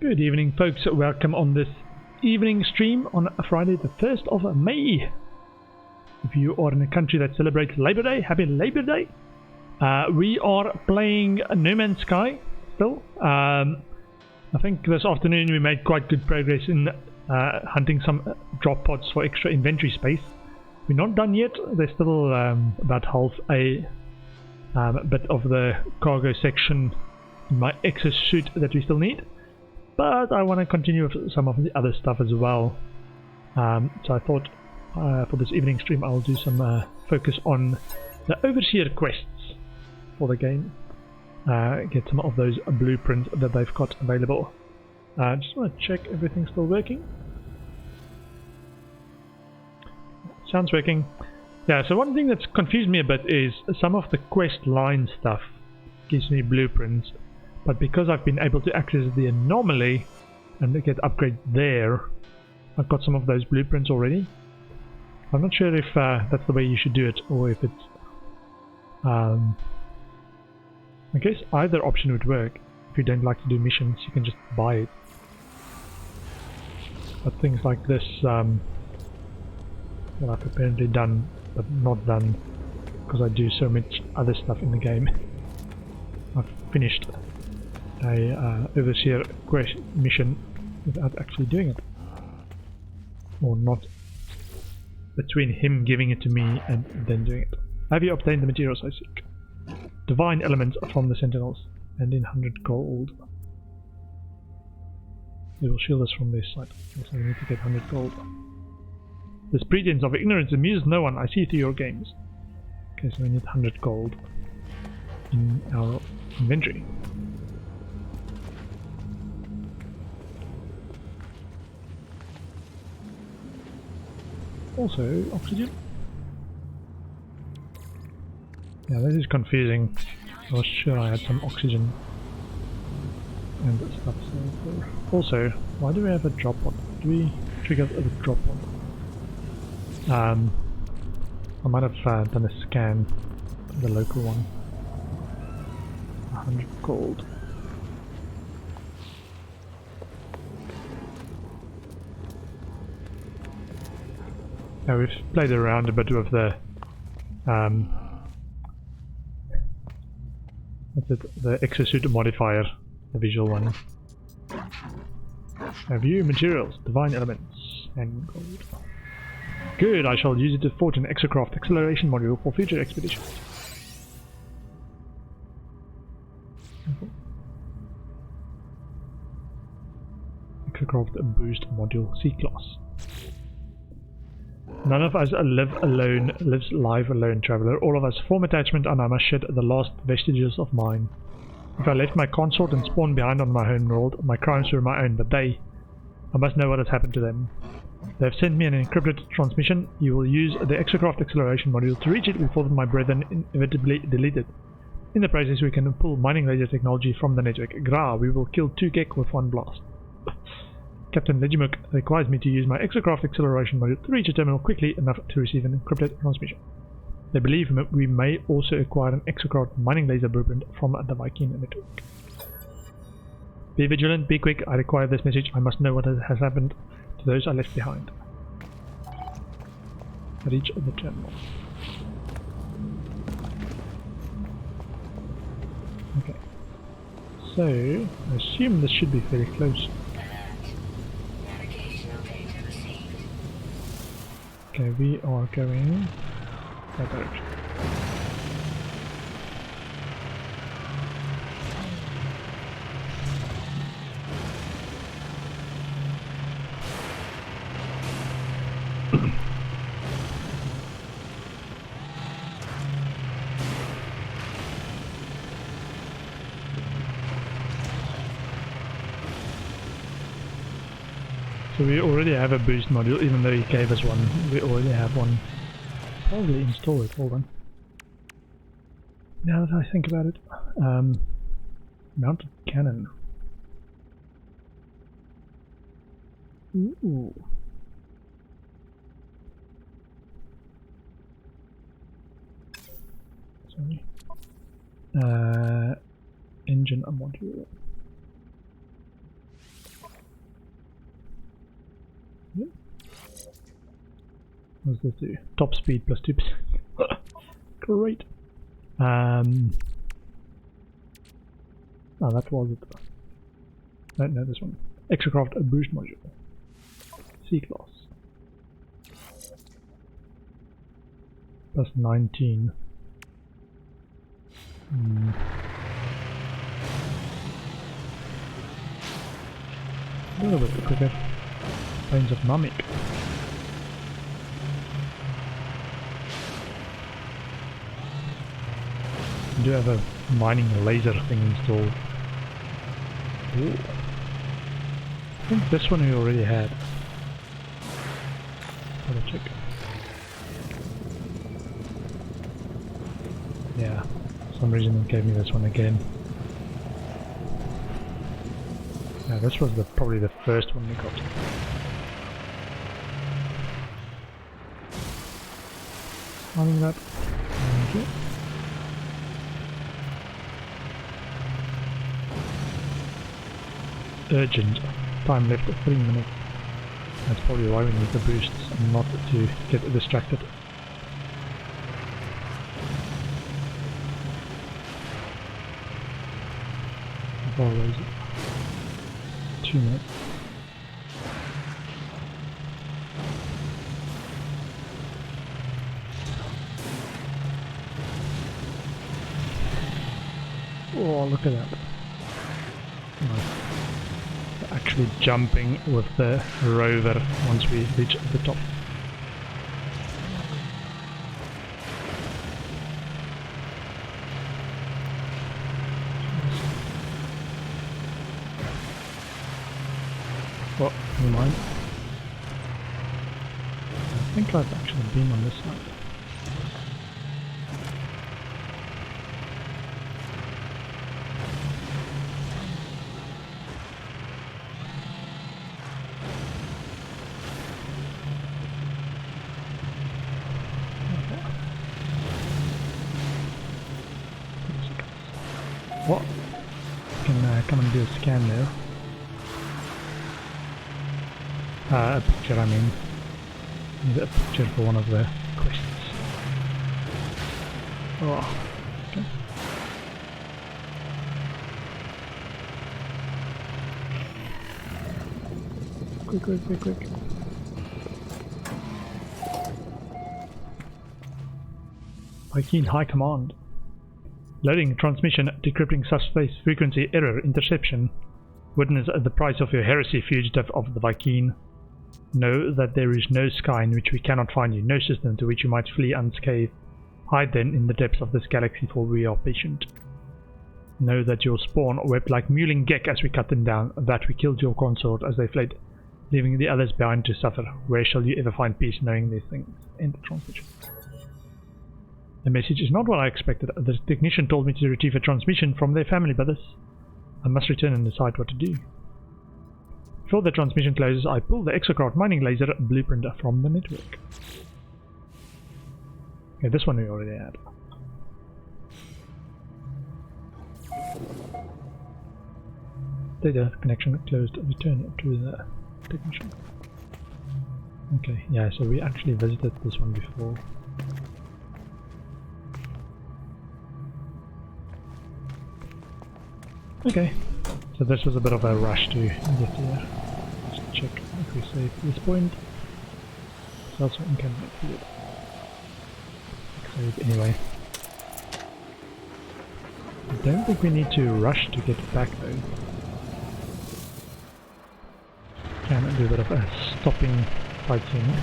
Good evening, folks. Welcome on this evening stream on Friday the 1st of May. If you are in a country that celebrates Labor Day, happy Labor Day. We are playing No Man's Sky still. I think this afternoon we made quite good progress in hunting some drop pods for extra inventory space. We're not done yet. There's still about half a bit of the cargo section in my exosuit that we still need. But I want to continue with some of the other stuff as well. So I thought for this evening stream I'll do some focus on the Overseer quests for the game. Get some of those blueprints that they've got available. Just want to check everything's still working. Sounds working. Yeah, so one thing that's confused me a bit is some of the quest line stuff gives me blueprints. But because I've been able to access the anomaly and get upgrade there, I've got some of those blueprints already. I'm not sure if that's the way you should do it, or if it's... I guess either option would work. If you don't like to do missions, you can just buy it. But things like this, well, I've apparently done, but not done, because I do so much other stuff in the game. I've finished a Overseer quest mission without actually doing it, or not between him giving it to me and then doing it. Have you obtained the materials I seek? Divine elements from the Sentinels and in 100 gold. They will shield us from this side, so we need to get 100 gold. This pretense of ignorance amuses no one. I see through your games. Okay, so we need 100 gold in our inventory. Also, oxygen. Yeah, this is confusing. I was sure I had some oxygen and stuff. So also, why do we have a drop pod? Do we trigger the drop pod? I might have done a scan of the local one. 100 gold. Now we've played around a bit with the the exosuit modifier, the visual one. Now view materials, divine elements, and gold. Good, I shall use it to forge an exocraft acceleration module for future expeditions. Exocraft boost module C-class. None of us lives live alone, traveler. All of us form attachment, and I must shed the last vestiges of mine. If I left my consort and spawned behind on my home world, my crimes were my own, but I must know what has happened to them. They have sent me an encrypted transmission. You will use the exocraft acceleration module to reach it before my brethren inevitably delete it. In the process, we can pull mining laser technology from the network. Gra, we will kill 2 Gek with 1 blast. Captain Legimuk requires me to use my exocraft acceleration module to reach a terminal quickly enough to receive an encrypted transmission. They believe we may also acquire an exocraft mining laser blueprint from the Viking network. Be vigilant, be quick, I require this message. I must know what has happened to those I left behind. Reach the terminal. Okay. So, I assume this should be very close. Okay, we are going that direction. So we already have a boost module, even though he gave us one. We already have one. Probably install it. Hold on. Now that I think about it, mounted cannon. Ooh. Sorry. Engine module. Yeah. What does this do? Top speed plus 2%. Great. Oh, that was it. No, this one. Extracraft boost module. C-class. Plus 19. A little bit quicker. Plains of Namek. I do have a mining laser thing installed. Ooh. I think this one we already had. Double check. Yeah, for some reason it gave me this one again. Yeah, this was probably the first one we got. Mining that. Thank you. Urgent. Time left 3 minutes. That's probably why we need the boosts and not to get distracted. How far away is it? 2 minutes. Oh, look at that. Nice. Actually jumping with the rover once we reach the top. Oh, never mind. I think I've actually been on this side. What? Can come and do a scan now. A picture, I mean. Need a picture for one of the quests. Oh, okay. Quick. Vy'keen High Command. Loading transmission, decrypting subspace frequency error interception. Witness the price of your heresy, fugitive of the Vy'keen. Know that there is no sky in which we cannot find you, no system to which you might flee unscathed. Hide then in the depths of this galaxy, for we are patient. Know that your spawn wept like mewling Gek as we cut them down, that we killed your consort as they fled, leaving the others behind to suffer. Where shall you ever find peace knowing these things? End the transmission. The message is not what I expected. The technician told me to retrieve a transmission from their family, but I must return and decide what to do. Before the transmission closes, I pull the Exocraft mining laser blueprint from the network. Okay, this one we already had. Data connection closed. Return to the technician. Okay, yeah, so we actually visited this one before. Okay, so this was a bit of a rush to get here. Let's check if we save this point. It's also inconvenient. Save anyway. I don't think we need to rush to get back though. Can do a bit of a stopping fighting.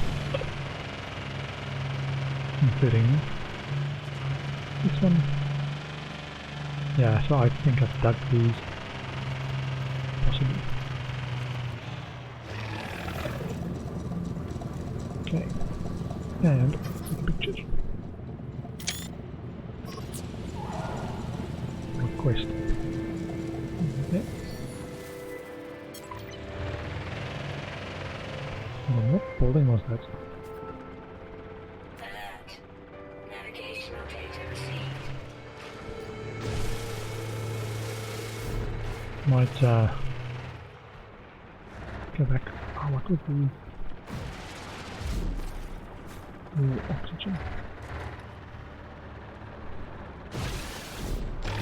Including this one. Yeah, so I think I've dug these. Possibly. Okay. And take pictures. Request. Okay. And what building was that? Might go back. Oh, what would be? Ooh, oxygen.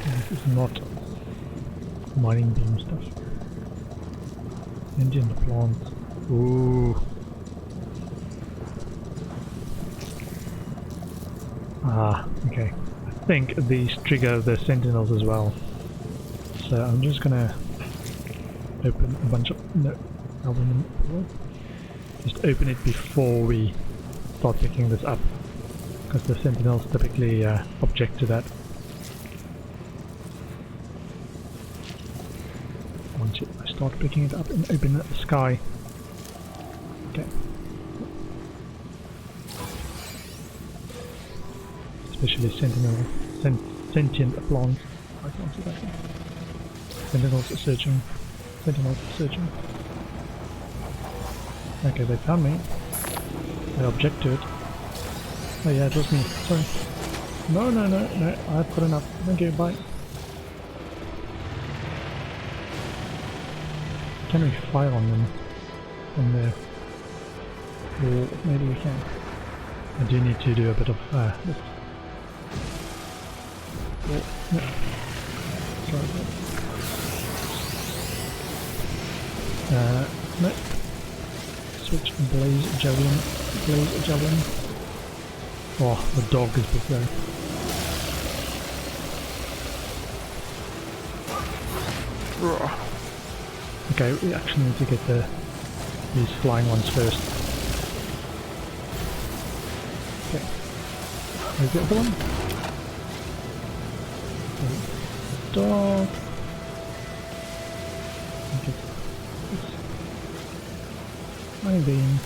This is not mining beam stuff. Engine plants. Ooh. Ah, okay. I think these trigger the sentinels as well. So I'm just gonna open a bunch of aluminum. Just open it before we start picking this up, because the sentinels typically object to that. Once I start picking it up and open the sky. Okay. Especially sentient plants. I can't see that one. Sentinels are searching. Sentinels are searching. Okay, they found me. They object to it. Oh yeah, it was me. Sorry. No, no, no, no. I've got enough. Thank you. Bye. Can we fire on them from there? Or maybe we can. I do need to do a bit of this. Oh, no. Sorry. No. Switch blaze javelin. Blaze javelin. Oh, the dog is back there. Okay, we actually need to get these flying ones first. Okay. Where's the other one? Dog. Okay. Mine beam.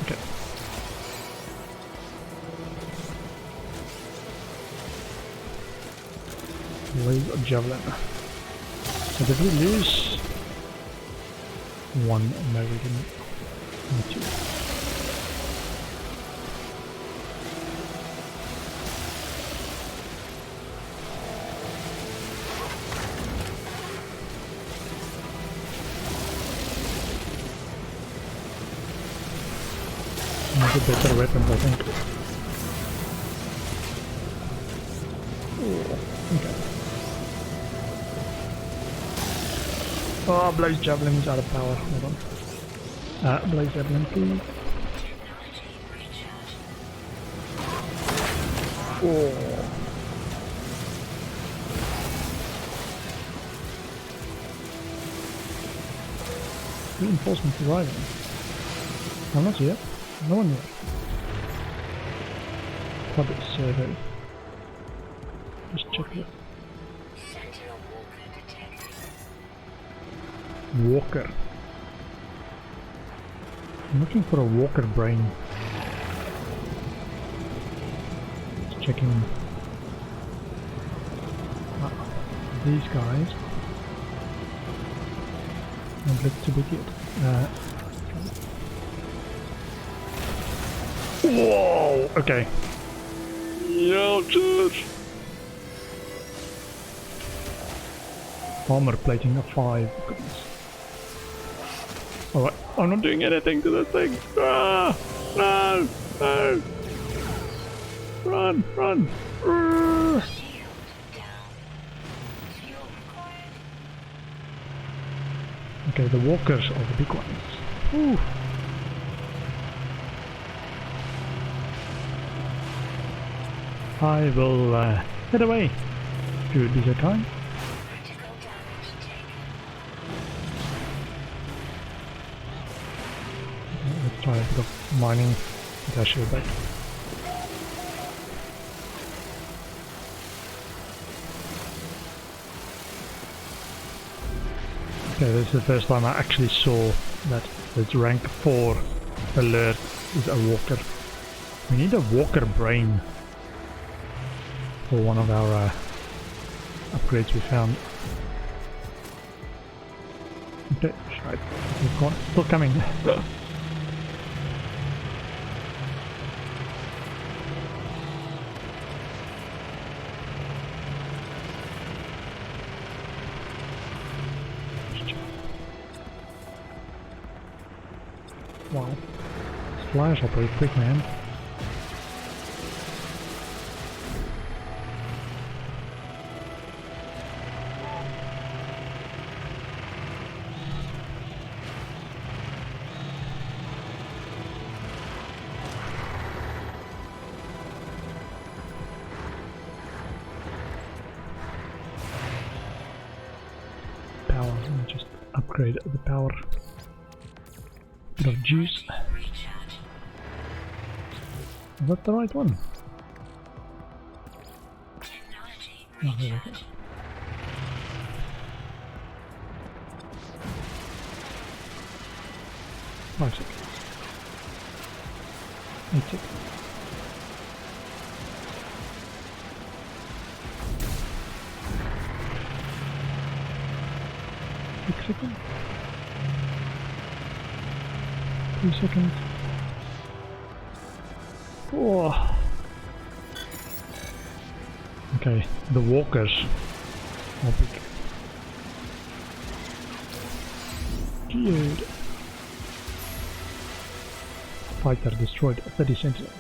Okay. Blaze javelin. So did we lose one? No, we didn't. Only two. Maybe better weapons, I think. Oh, okay. Oh, Blaze Javelin is out of power. Hold on. Blaze Javelin, please. Oh. Reinforcements arriving. I'm not yet. No one yet. Quad survey. Just check it. Walker. I'm looking for a walker brain. Just checking. These guys don't look too big yet. Whoa! Okay. Yo, dude! Armor plating of 5. Goodness. Alright, I'm not doing anything to this thing. Ah! No! No! Run! Run! Okay, the walkers are the big ones. Ooh. I will head away. If you would be so kind. Let's try a bit of mining. Potassium back. Okay, this is the first time I actually saw that this rank 4 alert is a walker. We need a walker brain for one of our upgrades we found. Okay, shite. We've got still coming. Wow. flyers are pretty quick, man. Power, let me just upgrade the power. Bit of juice. Is that the right one? Oh, there we go. Five seconds. 8 seconds. Seconds. 2 seconds. 4. Okay, the walkers are big. Good. Fighter destroyed 30 sentinels.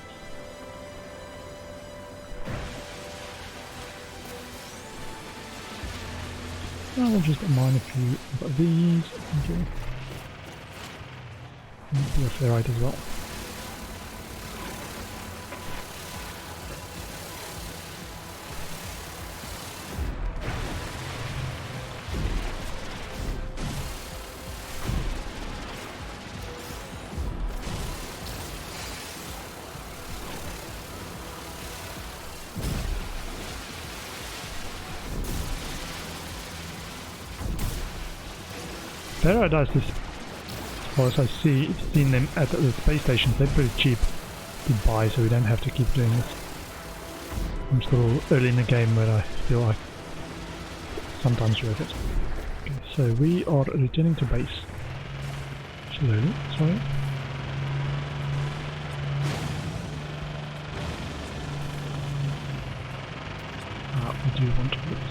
I will just mine a few of these. Okay. Do a ferrite as well. Paradise is, as far as I seen them at the space stations, they're pretty cheap to buy, so we don't have to keep doing this. I'm still early in the game where I feel like sometimes worth it. Okay, so we are returning to base. Slowly, sorry. We do want to do this.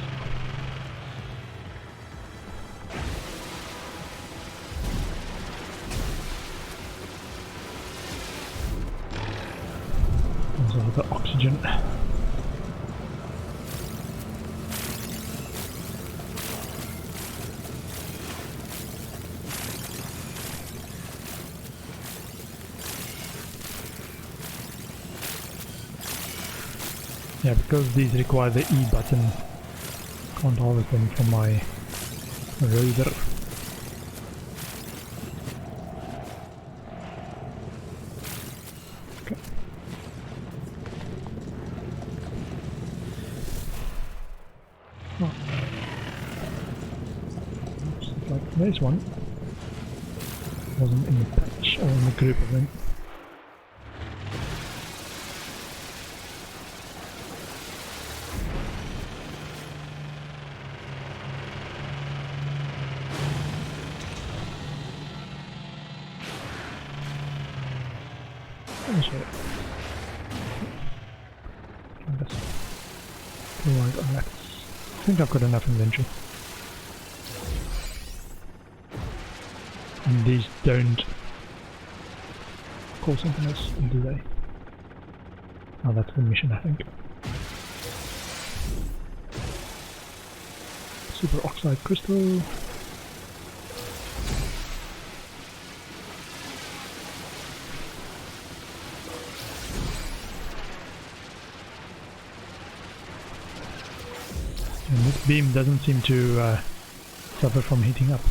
The oxygen. Yeah, because these require the E button, can't harvest them from my raider. There's one. Wasn't in the patch or in the group of them. I think I've got enough inventory. And these don't call something else, do they? Oh, that's the mission, I think. Super oxide crystal. And this beam doesn't seem to suffer from heating up.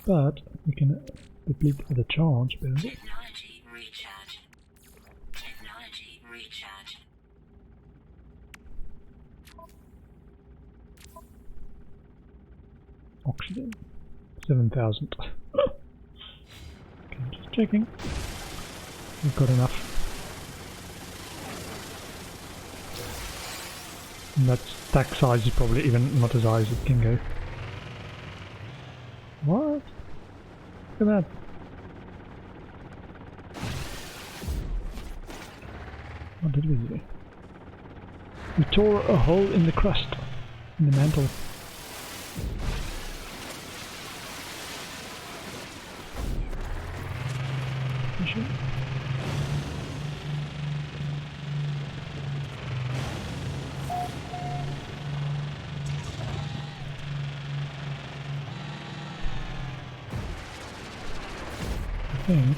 But we can deplete the charge, but Technology recharge. Technology recharge. oxygen 7,000. Okay, just checking. We've got enough. And that stack size is probably even not as high as it can go. What? Look at that. What did we do? We tore a hole in the crust, in the mantle. Sure. I think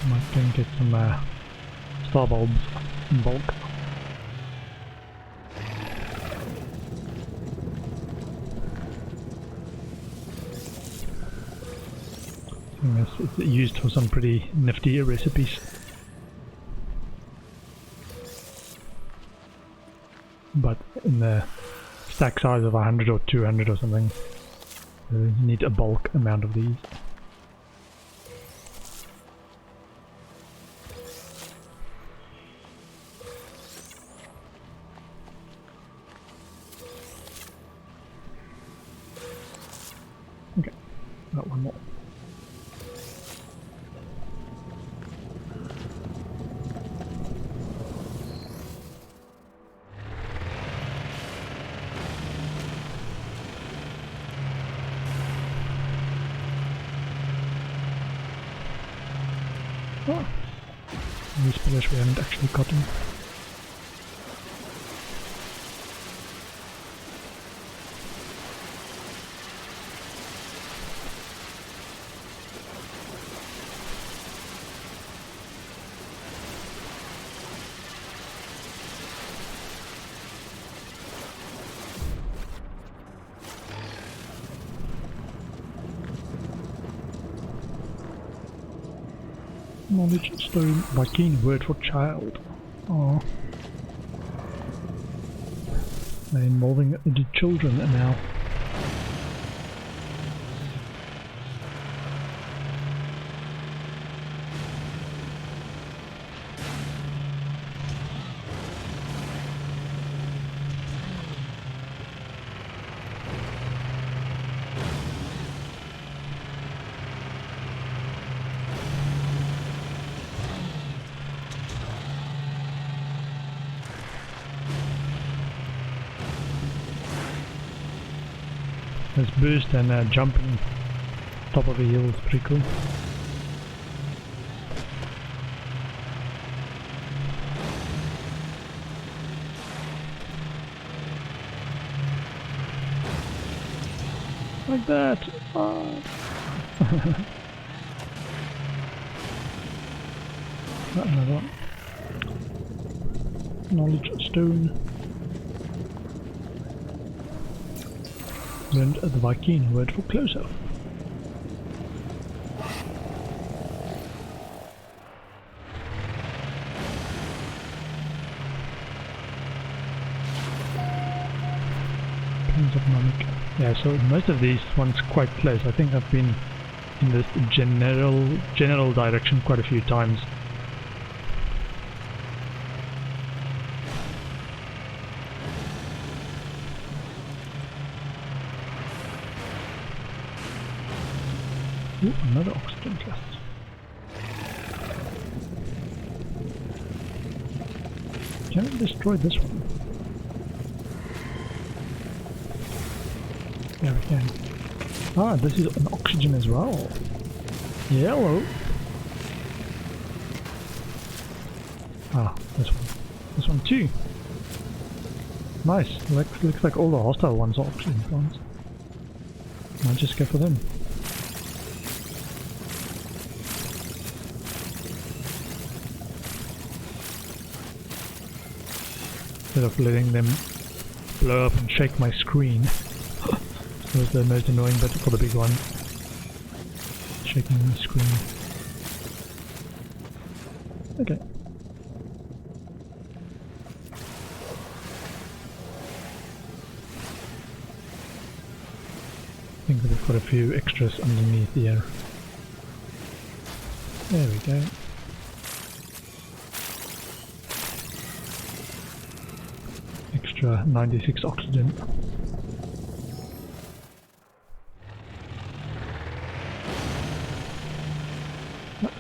I might go and get some star bulbs in bulk. It's used for some pretty nifty recipes. But in the stack size of 100 or 200 or something, you need a bulk amount of these. Okay, got one more. Oh, these pillars we haven't actually gotten. Knowledge stone, Viking word for child. Oh, they're involving the children now. This boost and jumping top of a hill is pretty cool. Like that! Oh. Another one. Knowledge stone. Learned the Viking word for closer. Pins of Namek. Yeah, so most of these ones quite close. I think I've been in this general direction quite a few times. Ooh, another oxygen cluster. Can we destroy this one? Yeah, we can. Ah, this is an oxygen as well. Yellow. Ah, this one. This one too. Nice. Looks like all the hostile ones are oxygen plants. Might just go for them. Instead of letting them blow up and shake my screen. That was the most annoying bit for the big one. Shaking the screen. Okay. I think we've got a few extras underneath here. There we go. Extra 96 oxygen.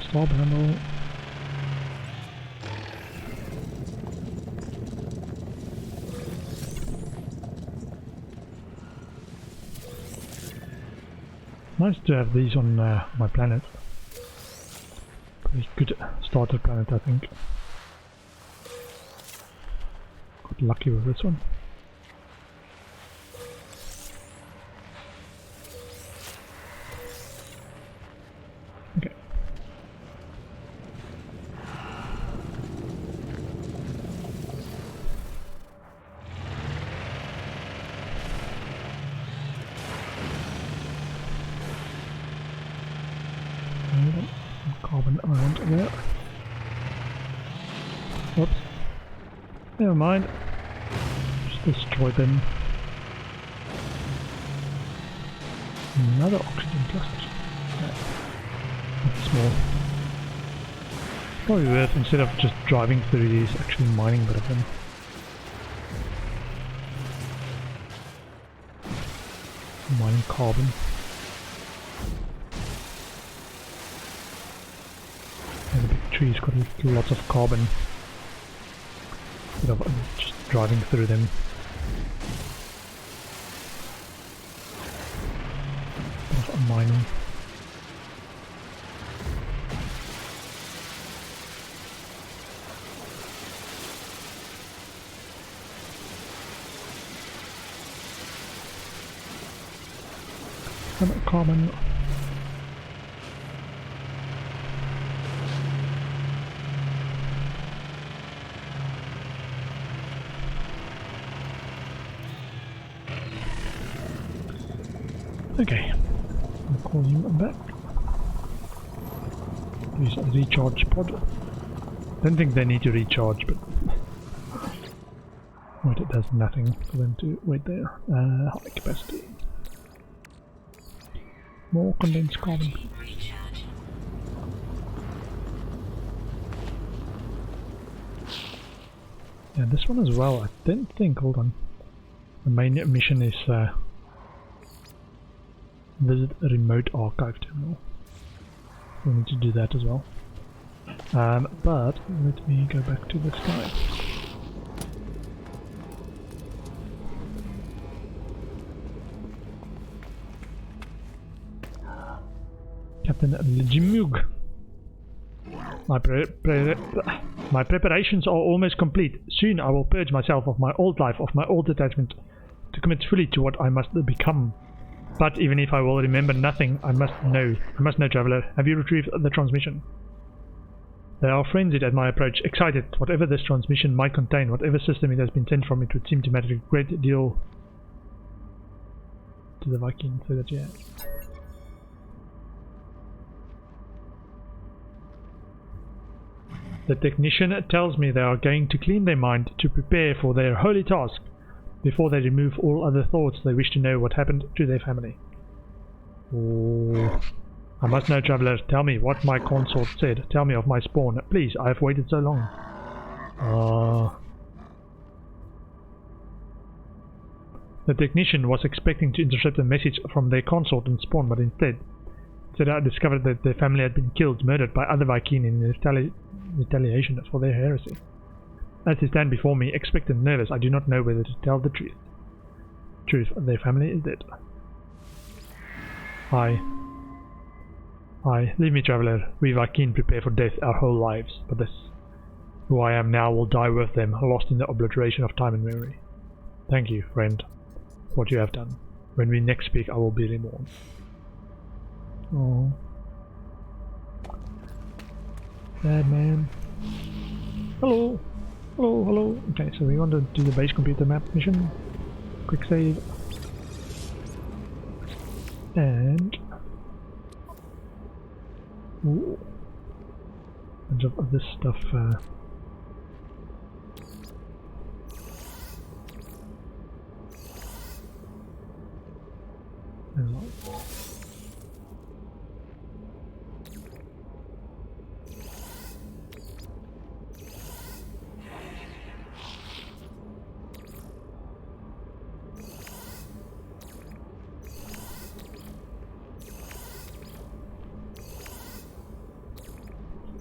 Star panel. Nice to have these on my planet. Pretty good starter planet, I think. Got lucky with this one. Okay. Carbon around there. Oops. Never mind. Just destroy them. Another oxygen cluster. That's small. Probably worth, instead of just driving through these, actually mining a bit of them. Mining carbon. Trees got lots of carbon. Instead of just driving through them. Bit of mining. Some carbon. Okay, I'll call him back. Use a recharge pod. Don't think they need to recharge, but wait, it does nothing for them to wait there. High capacity. More condensed carbon. Yeah, this one as well. I don't think. Hold on. The main mission is. Visit a remote archive terminal. We need to do that as well. But let me go back to this guy. Captain Ljimug. My preparations are almost complete. Soon I will purge myself of my old life, of my old attachment, to commit fully to what I must become. But even if I will remember nothing, I must know, traveler. Have you retrieved the transmission? They are frenzied at my approach, excited. Whatever this transmission might contain, whatever system it has been sent from, it would seem to matter a great deal to the Viking, so that yeah. The technician tells me they are going to clean their mind to prepare for their holy task. Before they remove all other thoughts, they wish to know what happened to their family. Oh. I must know, traveler. Tell me what my consort said. Tell me of my spawn. Please, I have waited so long. The technician was expecting to intercept a message from their consort and spawn, but instead I discovered that their family had been killed, murdered by other Viking in retaliation for their heresy. As they stand before me, expectant, nervous, I do not know whether to tell the truth. Their family is dead. Leave me, traveler. We Viking prepare for death our whole lives, but this, who I am now, will die with them, lost in the obliteration of time and memory. Thank you, friend, for what you have done. When we next speak, I will be reborn. Oh, sad man. Hello. Hello. Okay, so we want to do the base computer map mission. Quick save. And... ooh. A bunch of this stuff.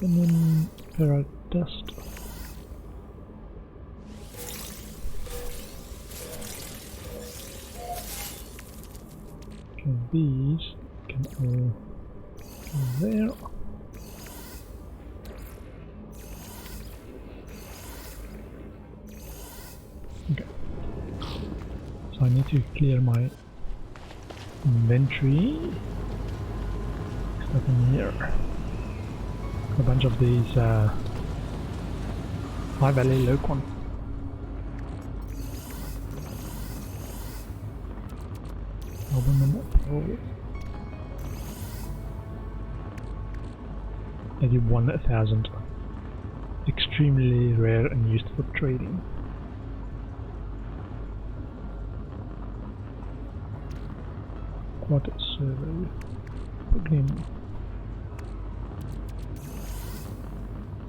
And then ferrite dust. Okay, these Can all go there. Okay. So I need to clear my inventory. Stuff in here. Got a bunch of these high value low quant. Oh. 81,000. Extremely rare and used for trading. Quad servo. Again.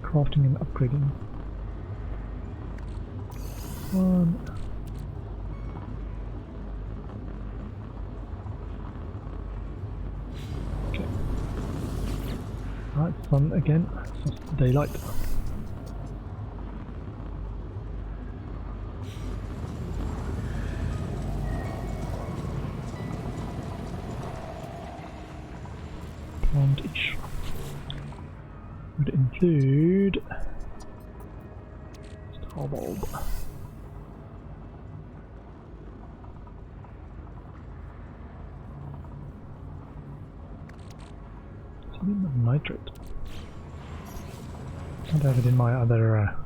Crafting and upgrading. One. Okay. Alright, fun again. It's just daylight. Plantage would include star bulb. Sodium nitrate. I don't have it in my other